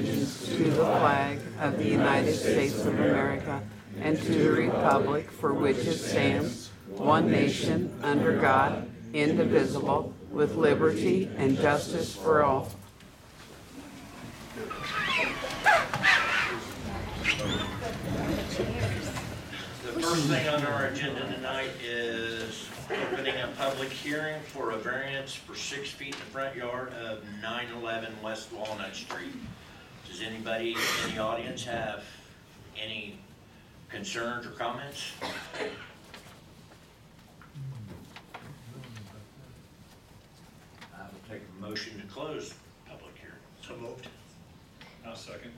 allegiance to the flag of the United States of America and to the republic for which it stands, one nation, under God, indivisible, with liberty and justice for all. The first thing on our agenda tonight is opening a public hearing for a variance for 6 feet in the front yard of 911 West Walnut Street. Does anybody in the audience have any concerns or comments? I will take a motion to close public hearing. So moved. I'll second.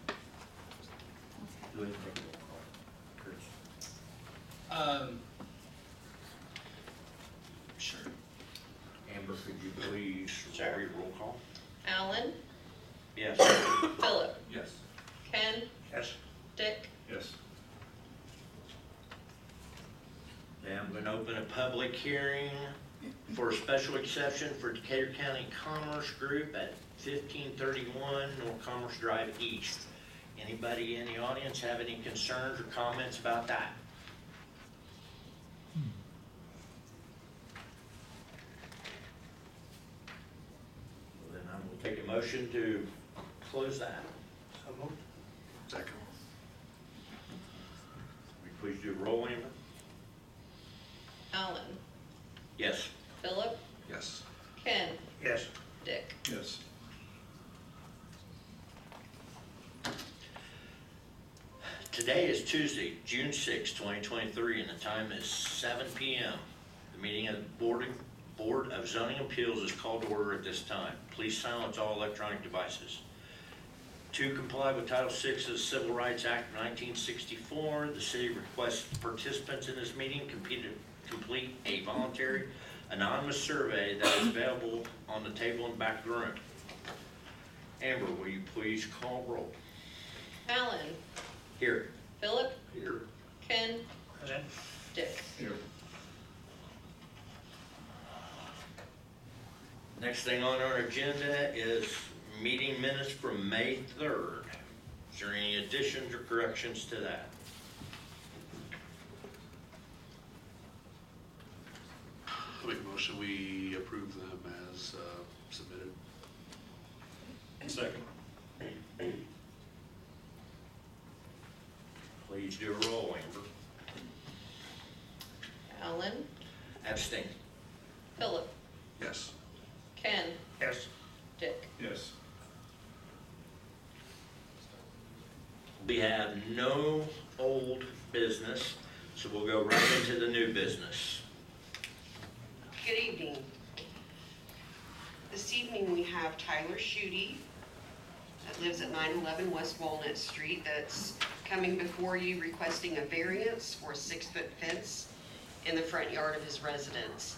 Go ahead and take a roll call. Chris. Sure. Amber, could you please read roll call? Alan, Yes. Philip, Yes. Ken, Yes. Dick, Yes. Okay, I'm going to open a public hearing for a special exception for Decatur County Commerce Group at 1531 North Commerce Drive East. Anybody in the audience have any concerns or comments about that? Well, then I will take a motion to close that. So moved. Second. Will you please do a roll, Amber? Alan, Yes. Philip, Yes. Ken, Yes. Dick. Yes. Today is Tuesday, June 6, 2023, and the time is 7 p.m. The meeting of the Board of Zoning Appeals is called to order at this time. Please silence all electronic devices. To comply with Title VI of the Civil Rights Act of 1964, the city requests participants in this meeting complete a voluntary anonymous survey that is available on the table in the back of the room. Amber, will you please call roll? Alan, Here. Philip, Here. Ken, Present. Dick. Here. Next thing on our agenda is meeting minutes from May 3rd. Is there any additions or corrections to that? I'll make a motion, we approve them as submitted. Second. Please do a roll, Amber. Alan, Abstain. Philip, Yes. Ken, Yes. Dick. Yes. We have no old business, so we'll go right into the new business. Good evening. This evening we have Tyler Schutte that lives at 911 West Walnut Street that's coming before you requesting a variance for a 6-foot fence in the front yard of his residence.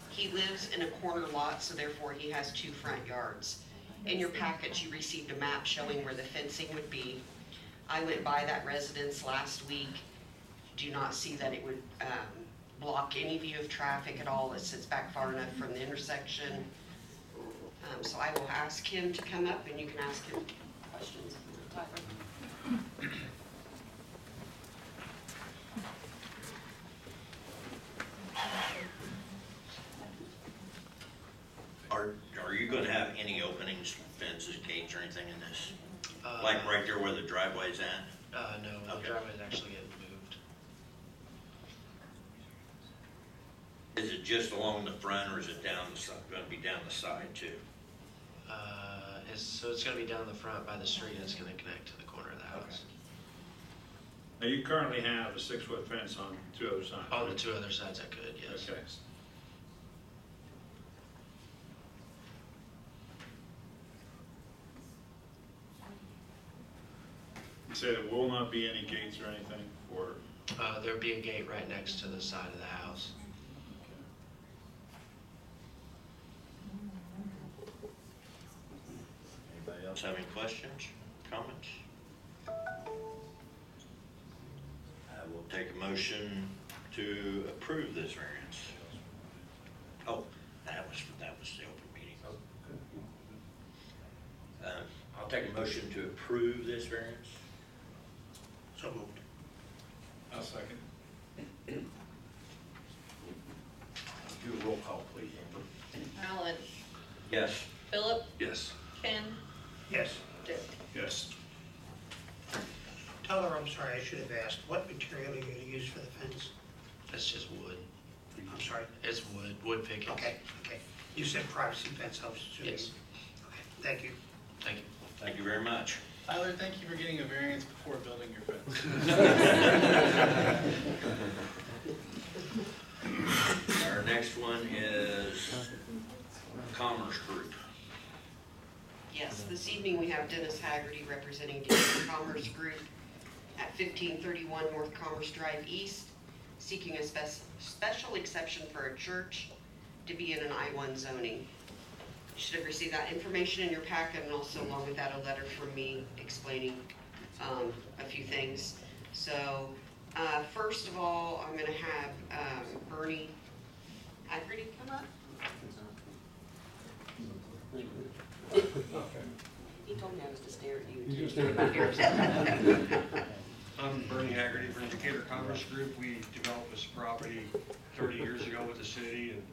He lives in a corner lot, so therefore he has 2 front yards. In your package you received a map showing where the fencing would be. I went by that residence last week. Do not see that it would block any view of traffic at all. It sits back far enough from the intersection. So I will ask him to come up and you can ask him questions. Are you going to have any openings, fences, gates, or anything in this? Like right there where the driveway's at? No, Okay. the driveway's actually getting moved. Is it just along the front, or is it down the side, going to be down the side too? So it's gonna be down the front by the street, and it's gonna connect to the corner of the house. Now, you currently have a 6-foot fence on 2 other sides. On the right? 2 other sides I could, yes. Okay. You say there will not be any gates or anything for? There'd be a gate right next to the side of the house. Anybody else have any questions, comments? I will take a motion to approve this variance. Oh, that was the open meeting. take a motion to approve this variance. So moved. I'll second. Do a roll call, please. Alan, Yes. Philip, Yes. Ken, Yes. Dick. Yes. Tyler, I'm sorry, I should have asked, what material are you going to use for the fence? That's just wood. I'm sorry. It's wood pickets. Okay. You said privacy fence, I was assuming. Yes. Okay, thank you. Thank you. Thank you very much. Tyler, thank you for getting a variance before building your fence. Our next one is Commerce Group. Yes, this evening we have Dennis Hagerty representing Denver Commerce Group at 1531 North Commerce Drive East, seeking a special exception for a church to be in an I-1 zoning. You should have received that information in your packet, and also along with that a letter from me explaining a few things. So first of all, I'm going to have Bernie Hagerty come up. He told me I was to stare at you. You can stare About here. I'm Bernie Hagerty from Decatur Commerce Group. We developed this property 30 years ago with the city and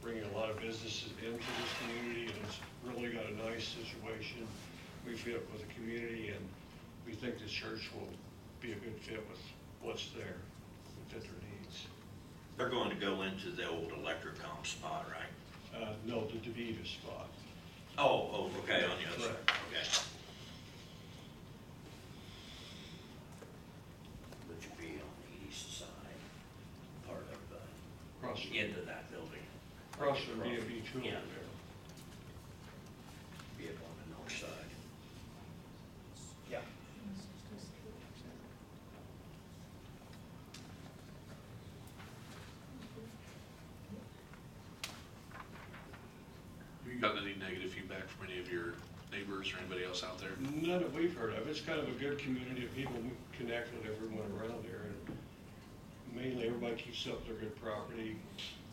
bringing a lot of businesses into this community, and it's really got a nice situation. We fit with the community, and we think the church will be a good fit with what's there, fit their needs. They're going to go into the old electric spot, right? No, the DeVita spot. Oh, okay, on the other side, Correct. okay. Which would be on the east side, part of Across the end of that building. across from B&B Tool Yeah. there. Be up on the north side. Yeah. Have you gotten any negative feedback from any of your neighbors or anybody else out there? None that we've heard of. It's kind of a good community of people who connect with everyone around there. And mainly, everybody keeps up their good property.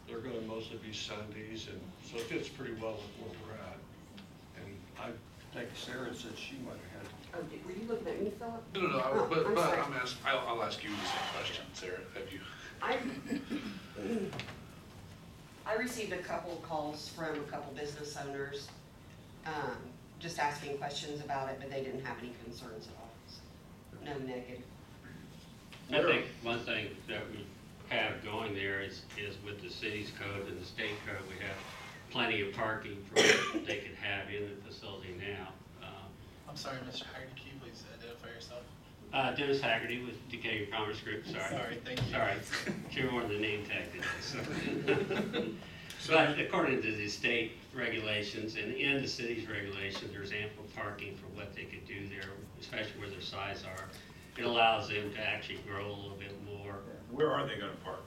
They're going to mostly be Sundays, and so it fits pretty well with where we're at. And I think Sarah said she might have had. Oh, were you looking at me, Philip? No, Oh, but I'm sorry. I'll ask you the same question, Sarah. Have you? I received a couple of calls from a couple business owners, just asking questions about it, but they didn't have any concerns at all. So, no negative. I think one thing that we have going there is with the city's code and the state code, we have plenty of parking for what they could have in the facility now. I'm sorry, Mr. Hagerty, can you please identify yourself? Dennis Hagerty with Decatur Commerce Group, sorry. Sorry, thank you. Sorry, sure more than the name tag today, so. But according to the state regulations and in the city's regulations, there's ample parking for what they could do there, especially where their size are. It allows them to actually grow a little bit more. Where are they gonna park?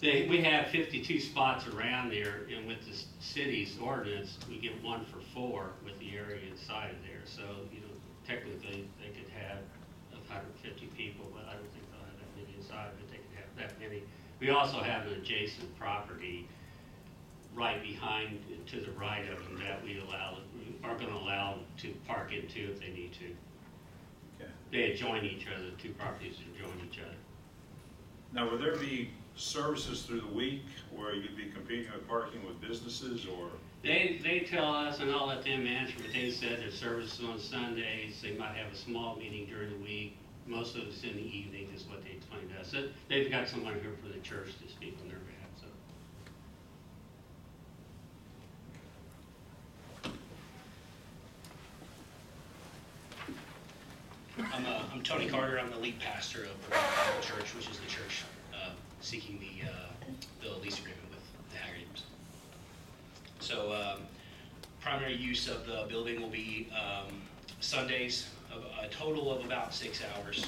We have 52 spots around there, and with the city's ordinance, we get 1 for 4 with the area inside of there. So, technically, they could have 150 people, but I don't think they'll have that many inside, but they could have that many. We also have an adjacent property right behind, to the right of them, that we are gonna allow them to park into if they need to. Okay. They adjoin each other, the two properties adjoin each other. Now, will there be services through the week where you'd be competing with parking with businesses, or? They tell us, and I'll let them answer, but they said there's services on Sundays, they might have a small meeting during the week. Most of it's in the evening is what they explained to us. So they've got someone here for the church to speak on their behalf, so. I'm Tony Carter. I'm the lead pastor of the church, which is the church seeking the lease agreement with the Hagertys. So primary use of the building will be Sundays, a total of about 6 hours.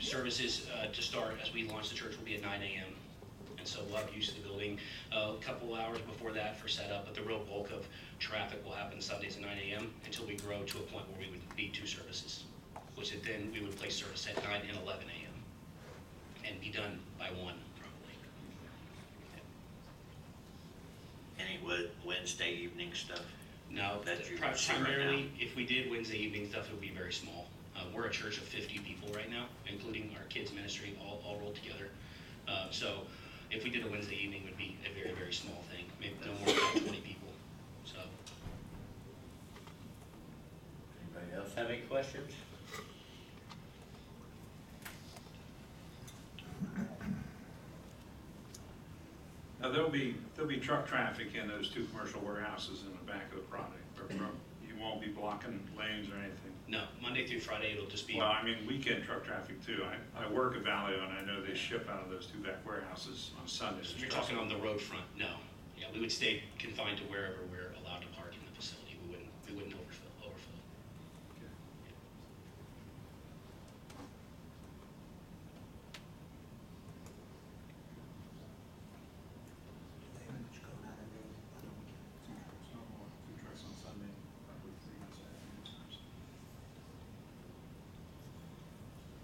Services to start as we launch the church will be at 9 a.m. And so we'll have use of the building a couple hours before that for setup, but the real bulk of traffic will happen Sundays at 9 a.m. until we grow to a point where we would need 2 services, which is then we would place service at 9 and 11 a.m. and be done by 1 probably. Any Wednesday evening stuff? No, That you see right primarily, if we did Wednesday evening stuff, it would be very small. We're a church of 50 people right now, including our kids ministry, all rolled together. So if we did a Wednesday evening, it would be a very, very small thing, maybe no more than 20 people, so. Anybody else have any questions? Now, there'll be truck traffic in those two commercial warehouses in the back of the product. You won't be blocking lanes or anything. No, Monday through Friday, it'll just be. Well, I mean, weekend truck traffic too. I work at Valio and I know they ship out of those two back warehouses on Sundays. You're talking on the road front? No. Yeah, we would stay confined to wherever we're allowed to park in the facility. We wouldn't overfill.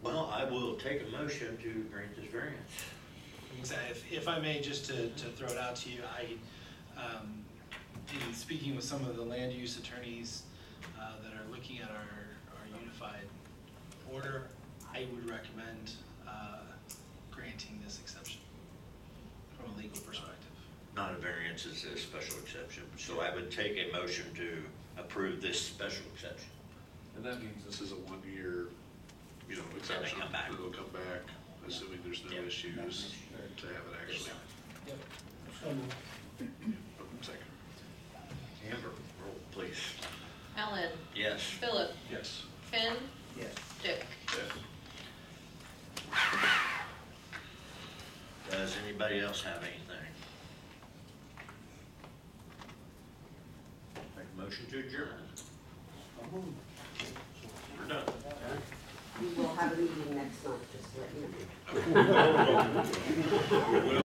Well, I will take a motion to grant this variance. If I may, just to throw it out to you, in speaking with some of the land use attorneys that are looking at our unified order, I would recommend granting this exception from a legal perspective. Not a variance, it's a special exception. So I would take a motion to approve this special exception. And that means this is a 1 year, exception. come back. It'll come back, assuming there's no Yep. issues to have it actually. Yep. Second. Amber, roll please. Alan, Yes. Philip, Yes. Ken, Yes. Dick. Does anybody else have anything? Make a motion to adjourn. We're done. We will have a meeting next month, just to let you know.